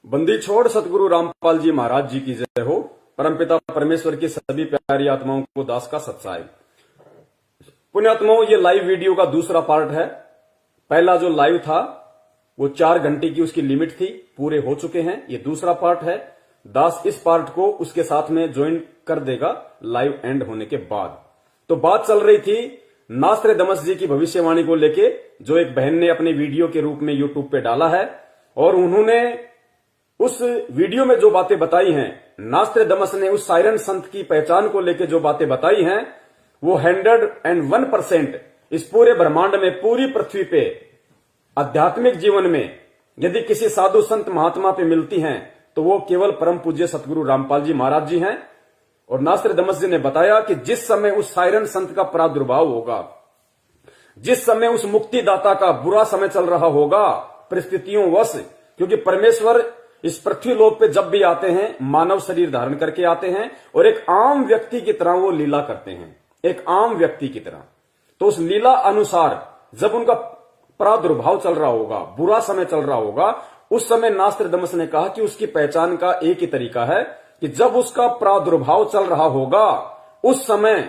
बंदी छोड़ सतगुरु रामपाल जी महाराज जी की जय हो। परमपिता परमेश्वर की सभी प्यारी आत्माओं को दास का सत्साई। पुण्यात्माओं, ये लाइव वीडियो का दूसरा पार्ट है। पहला जो लाइव था वो 4 घंटे की उसकी लिमिट थी, पूरे हो चुके हैं। ये दूसरा पार्ट है। दास इस पार्ट को उसके साथ में ज्वाइन कर देगा लाइव एंड होने के बाद। तो बात चल रही थी नास्त्रेदमस जी की भविष्यवाणी को लेके, जो एक बहन ने अपने वीडियो के रूप में यूट्यूब पे डाला है। और उन्होंने उस वीडियो में जो बातें बताई हैं, नास्त्रेदमस ने उस साइरन संत की पहचान को लेकर जो बातें बताई हैं, वो 101% इस पूरे ब्रह्मांड में, पूरी पृथ्वी पे आध्यात्मिक जीवन में यदि किसी साधु संत महात्मा पे मिलती हैं तो वो केवल परम पूज्य सतगुरु रामपाल जी महाराज जी हैं। और नास्त्रेदमस जी ने बताया कि जिस समय उस साइरन संत का प्रादुर्भाव होगा, जिस समय उस मुक्तिदाता का बुरा समय चल रहा होगा परिस्थितियों वश, क्योंकि परमेश्वर इस पृथ्वी लोक पे जब भी आते हैं मानव शरीर धारण करके आते हैं और एक आम व्यक्ति की तरह वो लीला करते हैं, एक आम व्यक्ति की तरह। तो उस लीला अनुसार जब उनका प्रादुर्भाव चल रहा होगा, बुरा समय चल रहा होगा, उस समय नास्त्रेदमस ने कहा कि उसकी पहचान का एक ही तरीका है कि जब उसका प्रादुर्भाव चल रहा होगा उस समय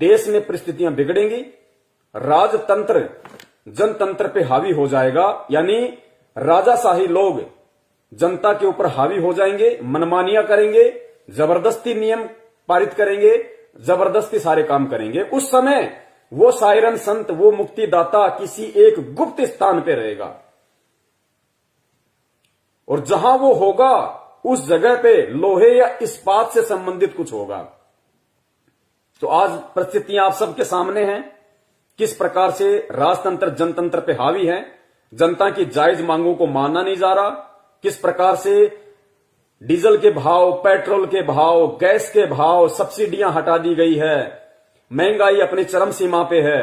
देश में परिस्थितियां बिगड़ेंगी, राजतंत्र जनतंत्र पे हावी हो जाएगा, यानी राजाशाही लोग जनता के ऊपर हावी हो जाएंगे, मनमानियां करेंगे, जबरदस्ती नियम पारित करेंगे, जबरदस्ती सारे काम करेंगे। उस समय वो साइरन संत, वो मुक्तिदाता किसी एक गुप्त स्थान पे रहेगा और जहां वो होगा उस जगह पे लोहे या इस्पात से संबंधित कुछ होगा। तो आज परिस्थितियां आप सबके सामने हैं, किस प्रकार से राजतंत्र जनतंत्र पे हावी है, जनता की जायज मांगों को माना नहीं जा रहा, किस प्रकार से डीजल के भाव, पेट्रोल के भाव, गैस के भाव, सब्सिडियां हटा दी गई है, महंगाई अपनी चरम सीमा पे है,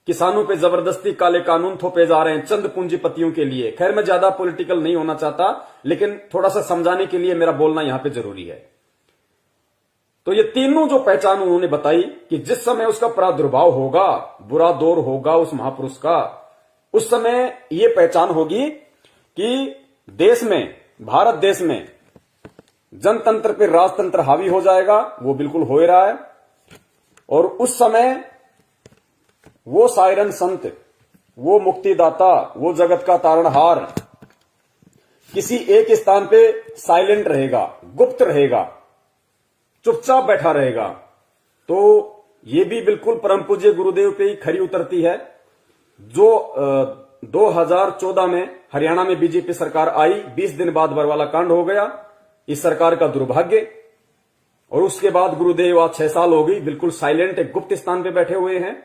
किसानों पे जबरदस्ती काले कानून थोपे जा रहे हैं चंद पूंजीपतियों के लिए। खैर, मैं ज्यादा पॉलिटिकल नहीं होना चाहता, लेकिन थोड़ा सा समझाने के लिए मेरा बोलना यहां पे जरूरी है। तो ये तीनों जो पहचान उन्होंने बताई कि जिस समय उसका प्रादुर्भाव होगा, बुरा दौर होगा उस महापुरुष का, उस समय ये पहचान होगी कि देश में, भारत देश में जनतंत्र पे राजतंत्र हावी हो जाएगा। वो बिल्कुल हो ही रहा है। और उस समय वो साइरन संत, वो मुक्तिदाता, वो जगत का तारणहार किसी एक स्थान पे साइलेंट रहेगा, गुप्त रहेगा, चुपचाप बैठा रहेगा। तो ये भी बिल्कुल परम पूज्य गुरुदेव पे ही खरी उतरती है। जो 2014 में हरियाणा में बीजेपी सरकार आई, 20 दिन बाद बरवाला कांड हो गया, इस सरकार का दुर्भाग्य। और उसके बाद गुरुदेव आज 6 साल हो गई बिल्कुल साइलेंट, एक गुप्त स्थान पे बैठे हुए हैं।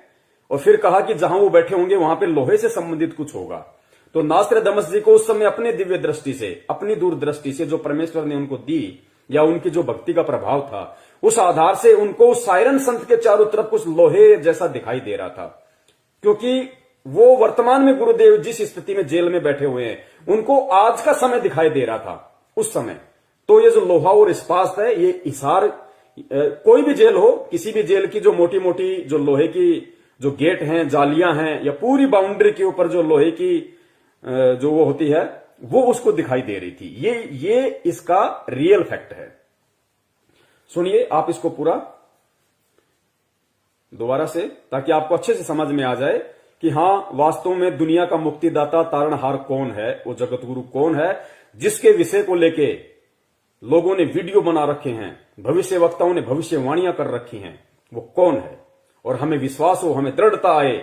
और फिर कहा कि जहां वो बैठे होंगे वहां पे लोहे से संबंधित कुछ होगा। तो नास्त्रेदमस जी को उस समय अपने दिव्य दृष्टि से, अपनी दूरदृष्टि से जो परमेश्वर ने उनको दी, या उनकी जो भक्ति का प्रभाव था, उस आधार से उनको साइरन संत के चारों तरफ कुछ लोहे जैसा दिखाई दे रहा था। क्योंकि वो वर्तमान में गुरुदेव जिस स्थिति में जेल में बैठे हुए हैं, उनको आज का समय दिखाई दे रहा था उस समय। तो ये जो लोहा और इस्पात है, ये हिसार, कोई भी जेल हो, किसी भी जेल की जो मोटी मोटी जो लोहे की जो गेट हैं, जालियां हैं, या पूरी बाउंड्री के ऊपर जो लोहे की जो वो होती है, वो उसको दिखाई दे रही थी। ये इसका रियल फैक्ट है। सुनिए आप इसको पूरा दोबारा से, ताकि आपको अच्छे से समझ में आ जाए कि हाँ, वास्तव में दुनिया का मुक्तिदाता तारणहार कौन है, वो जगत गुरु कौन है, जिसके विषय को लेके लोगों ने वीडियो बना रखे हैं, भविष्य वक्ताओं ने भविष्यवाणियां कर रखी हैं, वो कौन है। और हमें विश्वास हो, हमें दृढ़ता आए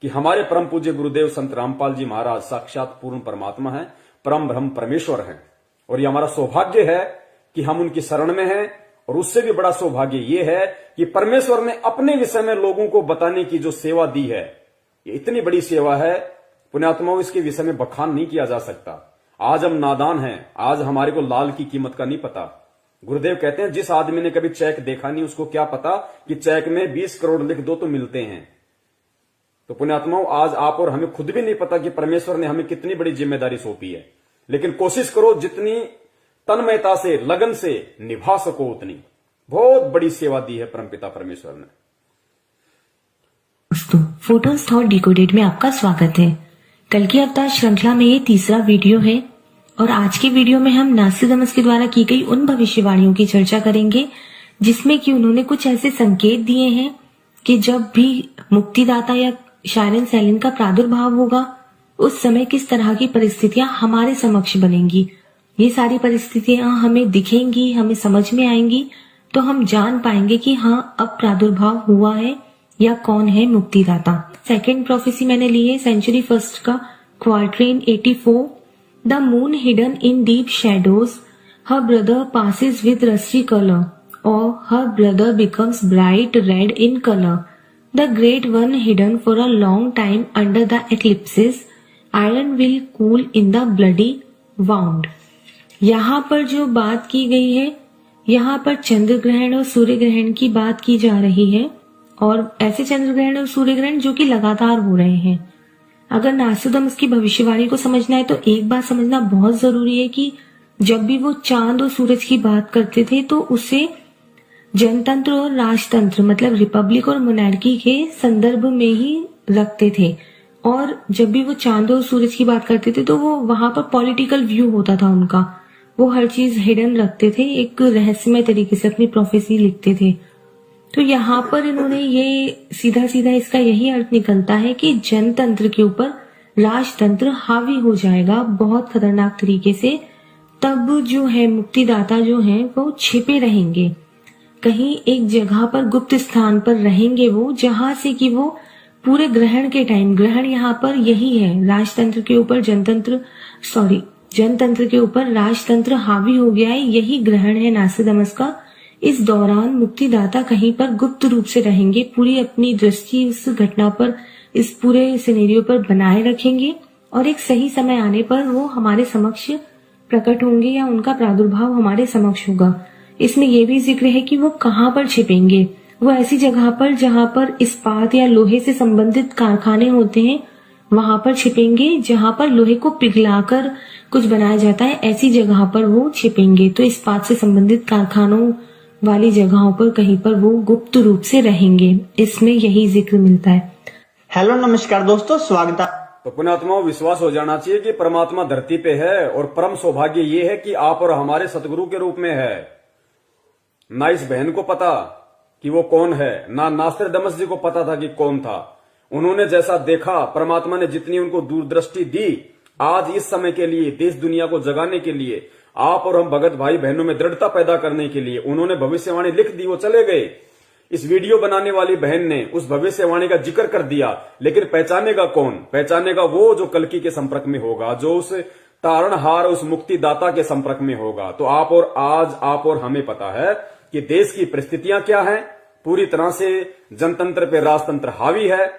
कि हमारे परम पूज्य गुरुदेव संत रामपाल जी महाराज साक्षात पूर्ण परमात्मा हैं, परम ब्रह्म परमेश्वर हैं। और ये हमारा सौभाग्य है कि हम उनकी शरण में हैं। और उससे भी बड़ा सौभाग्य ये है कि परमेश्वर ने अपने विषय में लोगों को बताने की जो सेवा दी है, ये इतनी बड़ी सेवा है पुण्यात्माओं, इसके विषय में बखान नहीं किया जा सकता। आज हम नादान हैं, आज हमारे को लाल की कीमत का नहीं पता। गुरुदेव कहते हैं जिस आदमी ने कभी चेक देखा नहीं, उसको क्या पता कि चेक में 20 करोड़ लिख दो तो मिलते हैं। तो पुण्यात्माओं, आज आप और हमें खुद भी नहीं पता कि परमेश्वर ने हमें कितनी बड़ी जिम्मेदारी सौंपी है। लेकिन कोशिश करो जितनी तन्मयता से, लगन से निभा सको उतनी। बहुत बड़ी सेवा दी है परमपिता परमेश्वर ने। दोस्तों, फोटोज थॉट डिकोडेड में आपका स्वागत है। कल की अवतार श्रृंखला में ये तीसरा वीडियो है। और आज के वीडियो में हम नास्ट्राडामस के द्वारा की गई उन भविष्यवाणियों की चर्चा करेंगे जिसमें कि उन्होंने कुछ ऐसे संकेत दिए हैं कि जब भी मुक्तिदाता या शायरन सैलिन का प्रादुर्भाव होगा उस समय किस तरह की परिस्थितियां हमारे समक्ष बनेंगी। ये सारी परिस्थितियां हमें दिखेंगी, हमें समझ में आएंगी, तो हम जान पाएंगे कि हाँ अब प्रादुर्भाव हुआ है या कौन है मुक्तिदाता। सेकेंड प्रोफेसी मैंने ली है सेंचुरी फर्स्ट का quatrain 84। The moon hidden in deep shadows, her brother passes with rusty colour और her brother becomes bright red in colour. The great one hidden for a long time under the eclipses, iron will cool in the bloody wound. यहाँ पर जो बात की गई है, यहाँ पर चंद्र ग्रहण और सूर्य ग्रहण की बात की जा रही है और ऐसे चंद्र ग्रहण और सूर्य ग्रहण जो कि लगातार हो रहे हैं। अगर नास्ट्राडामस की भविष्यवाणी को समझना है तो एक बात समझना बहुत जरूरी है कि जब भी वो चांद और सूरज की बात करते थे तो उसे जनतंत्र और राजतंत्र मतलब रिपब्लिक और मोनार्की के संदर्भ में ही रखते थे। और जब भी वो चांद और सूरज की बात करते थे तो वो वहां पर पॉलिटिकल व्यू होता था उनका, वो हर चीज हिडन रखते थे, एक रहस्यमय तरीके से अपनी प्रोफेसी लिखते थे। तो यहाँ पर इन्होंने ये सीधा सीधा इसका यही अर्थ निकलता है कि जनतंत्र के ऊपर राजतंत्र हावी हो जाएगा बहुत खतरनाक तरीके से। तब जो है मुक्तिदाता जो है वो छिपे रहेंगे, कहीं एक जगह पर गुप्त स्थान पर रहेंगे वो, जहां से कि वो पूरे ग्रहण के टाइम, ग्रहण यहाँ पर यही है, राजतंत्र के ऊपर जनतंत्र के ऊपर राजतंत्र हावी हो गया है, यही ग्रहण है नास्ट्राडामस का। इस दौरान मुक्तिदाता कहीं पर गुप्त रूप से रहेंगे, पूरी अपनी दृष्टि उस घटना पर, इस पूरे सिनेरियो पर बनाए रखेंगे और एक सही समय आने पर वो हमारे समक्ष प्रकट होंगे या उनका प्रादुर्भाव हमारे समक्ष होगा। इसमें यह भी जिक्र है कि वो कहाँ पर छिपेंगे। वो ऐसी जगह पर जहाँ पर इस्पात या लोहे से संबंधित कारखाने होते हैं वहां पर छिपेंगे, जहां पर लोहे को पिघलाकर कुछ बनाया जाता है, ऐसी जगह पर वो छिपेंगे। तो इस्पात से संबंधित कारखानों वाली जगहों पर कहीं पर वो गुप्त रूप से रहेंगे, इसमें यही जिक्र मिलता है। हेलो नमस्कार दोस्तों, स्वागत है। तो पुण्यात्माओं, विश्वास हो जाना चाहिए कि परमात्मा धरती पे है और परम सौभाग्य ये है कि आप और हमारे सतगुरु के रूप में है। ना इस बहन को पता कि वो कौन है, ना नास्ट्राडामस जी को पता था कि कौन था। उन्होंने जैसा देखा, परमात्मा ने जितनी उनको दूरदृष्टि दी, आज इस समय के लिए, देश दुनिया को जगाने के लिए, आप और हम भगत भाई बहनों में दृढ़ता पैदा करने के लिए उन्होंने भविष्यवाणी लिख दी, वो चले गए। इस वीडियो बनाने वाली बहन ने उस भविष्यवाणी का जिक्र कर दिया, लेकिन पहचानेगा कौन? पहचानेगा वो जो कल्कि के संपर्क में होगा, जो उस तारणहार, उस मुक्तिदाता के संपर्क में होगा। तो आप और हमें पता है कि देश की परिस्थितियां क्या हैं। पूरी तरह से जनतंत्र पे राजतंत्र हावी है।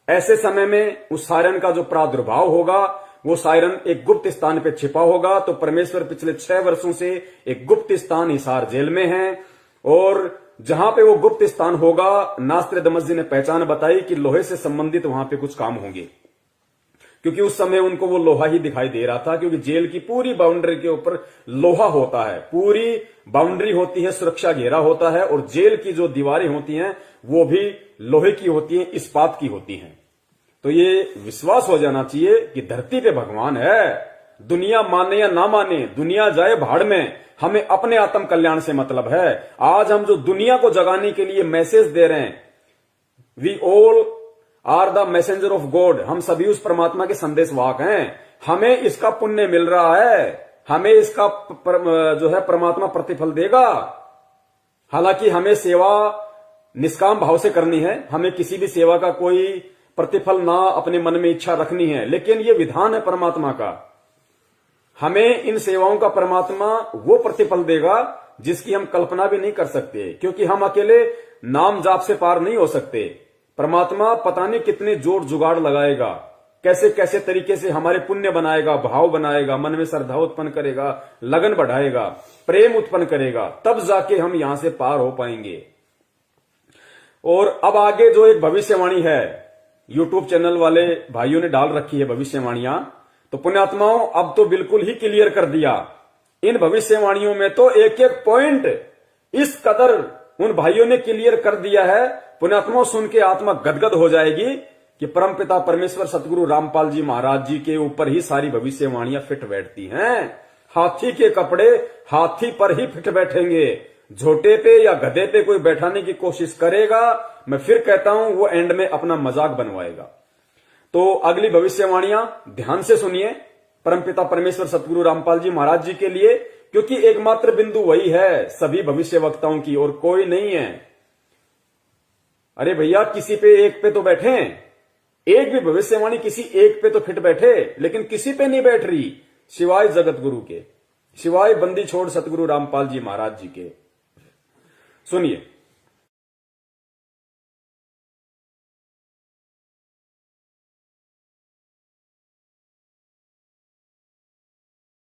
ऐसे समय में उस सायरन का जो प्रादुर्भाव होगा, वो सायरन एक गुप्त स्थान पे छिपा होगा। तो परमेश्वर पिछले 6 वर्षों से एक गुप्त स्थान हिसार जेल में है और जहां पे वो गुप्त स्थान होगा, नास्ट्राडामस जी ने पहचान बताई कि लोहे से संबंधित वहां पे कुछ काम होंगे, क्योंकि उस समय उनको वो लोहा ही दिखाई दे रहा था। क्योंकि जेल की पूरी बाउंड्री के ऊपर लोहा होता है, पूरी बाउंड्री होती है, सुरक्षा घेरा होता है और जेल की जो दीवारें होती हैं वो भी लोहे की होती हैं, इस्पात की होती हैं। तो ये विश्वास हो जाना चाहिए कि धरती पे भगवान है। दुनिया माने या ना माने, दुनिया जाए भाड़ में, हमें अपने आत्म कल्याण से मतलब है। आज हम जो दुनिया को जगाने के लिए मैसेज दे रहे हैं, we all are the messenger of God, हम सभी उस परमात्मा के संदेशवाहक हैं। हमें इसका पुण्य मिल रहा है, हमें इसका जो है परमात्मा प्रतिफल देगा। हालांकि हमें सेवा निष्काम भाव से करनी है, हमें किसी भी सेवा का कोई प्रतिफल ना अपने मन में इच्छा रखनी है, लेकिन ये विधान है परमात्मा का। हमें इन सेवाओं का परमात्मा वो प्रतिफल देगा जिसकी हम कल्पना भी नहीं कर सकते, क्योंकि हम अकेले नाम जाप से पार नहीं हो सकते। परमात्मा पता नहीं कितने जोड़ जुगाड़ लगाएगा, कैसे कैसे तरीके से हमारे पुण्य बनाएगा, भाव बनाएगा, मन में श्रद्धा उत्पन्न करेगा, लगन बढ़ाएगा, प्रेम उत्पन्न करेगा, तब जाके हम यहां से पार हो पाएंगे। और अब आगे जो एक भविष्यवाणी है, यूट्यूब चैनल वाले भाइयों ने डाल रखी है भविष्यवाणियां, तो पुण्यात्माओं अब तो बिल्कुल ही क्लियर कर दिया। इन भविष्यवाणियों में तो एक एक पॉइंट इस कदर उन भाइयों ने क्लियर कर दिया है, पुण्यात्माओं सुन के आत्मा गदगद हो जाएगी कि परमपिता परमेश्वर सतगुरु रामपाल जी महाराज जी के ऊपर ही सारी भविष्यवाणियां फिट बैठती हैं। हाथी के कपड़े हाथी पर ही फिट बैठेंगे। झोटे पे या गधे पे कोई बैठाने की कोशिश करेगा, मैं फिर कहता हूं, वो एंड में अपना मजाक बनवाएगा। तो अगली भविष्यवाणियां ध्यान से सुनिए परमपिता परमेश्वर सतगुरु रामपाल जी महाराज जी के लिए, क्योंकि एकमात्र बिंदु वही है सभी भविष्य वक्ताओं की, और कोई नहीं है। अरे भैया, किसी पे एक पे तो बैठे, एक भी भविष्यवाणी किसी एक पे तो फिट बैठे, लेकिन किसी पे नहीं बैठ रही सिवाय जगत गुरु के, सिवाय बंदी छोड़ सतगुरु रामपाल जी महाराज जी के। सुनिए,